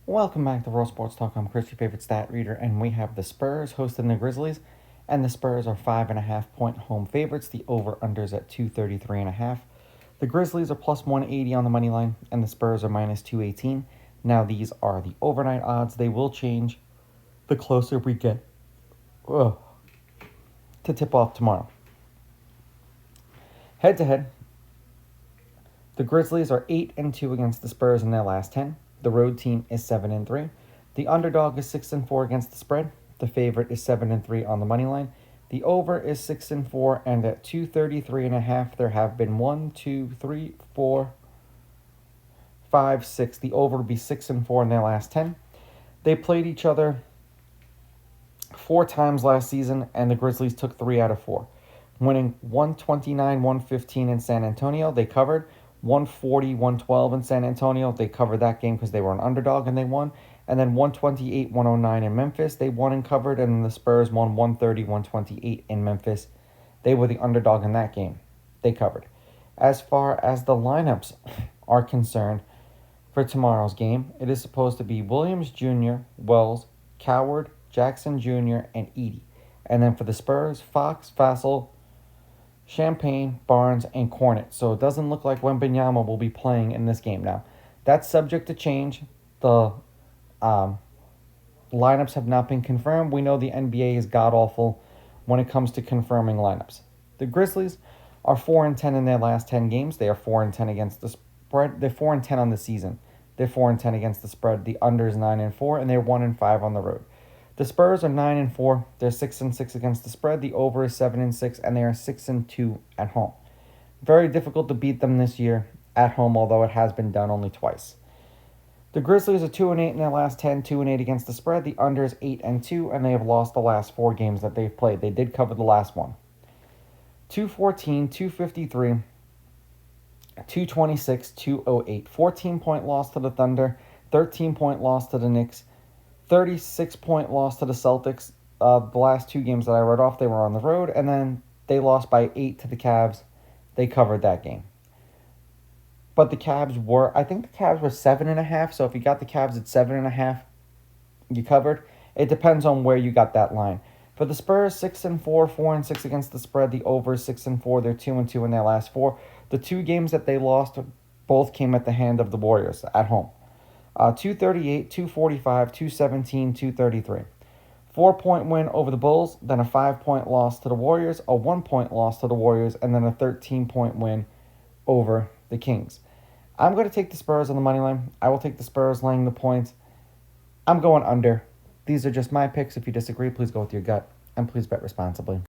Welcome back to World Sports Talk. I'm Chris, your favorite stat reader, and we have the Spurs hosting the Grizzlies, and the Spurs are 5.5-point home favorites. The over/unders at 233.5. The Grizzlies are plus 180 on the money line, and the Spurs are minus 218. Now these are the overnight odds. They will change the closer we get to tip off tomorrow. Head to head, the Grizzlies are 8-2 against the Spurs in their last 10. The road team is 7-3. The underdog is 6-4 against the spread. The favorite is 7-3 on the money line. The over is 6-4, and at 233.5, there have been 1, 2, 3, 4, 5, 6. The over will be 6-4 in their last 10. They played each other 4 times last season, and the Grizzlies took 3 out of 4, winning 129-115 in San Antonio. They covered 140-112 in San Antonio. They covered that game because they were an underdog and they won. And then 128-109 in Memphis. They won and covered, and the Spurs won 130-128 in Memphis. They were the underdog in that game. They covered. As far as the lineups are concerned for tomorrow's game, it is supposed to be Williams Jr., Wells, Coward, Jackson Jr., and Edey. And then for the Spurs, Fox, Vassell, Champagne, Barnes, and Cornet. So it doesn't look like Wembanyama will be playing in this game now. That's subject to change. The lineups have not been confirmed. We know the NBA is god-awful when it comes to confirming lineups. The Grizzlies are 4-10 in their last 10 games. They are 4-10 against the spread. They're 4-10 on the season. They're 4-10 against the spread. The under is 9-4, and they're 1-5 on the road. The Spurs are 9-4. They're 6-6 against the spread. The over is 7-6, and they are 6-2 at home. Very difficult to beat them this year at home, although it has been done only twice. The Grizzlies are 2-8 in their last 10, 2-8 against the spread. The under is 8-2, and they have lost the last 4 games that they've played. They did cover the last one. 214, 253, 226, 208. 14-point loss to the Thunder, 13-point loss to the Knicks, 36-point loss to the Celtics. The last 2 games that I read off, they were on the road, and then they lost by 8 to the Cavs. They covered that game. But the Cavs were 7.5, so if you got the Cavs at 7.5, you covered. It depends on where you got that line. For the Spurs, 6-4, 4-6 against the spread. The over is 6-4. They're 2-2 in their last 4. The 2 games that they lost both came at the hand of the Warriors at home. 238, 245, 217, 233. 4-point win over the Bulls, then a 5-point loss to the Warriors, a 1-point loss to the Warriors, and then a 13-point win over the Kings. I'm going to take the Spurs on the money line. I will take the Spurs laying the points. I'm going under. These are just my picks. If you disagree, please go with your gut, and please bet responsibly.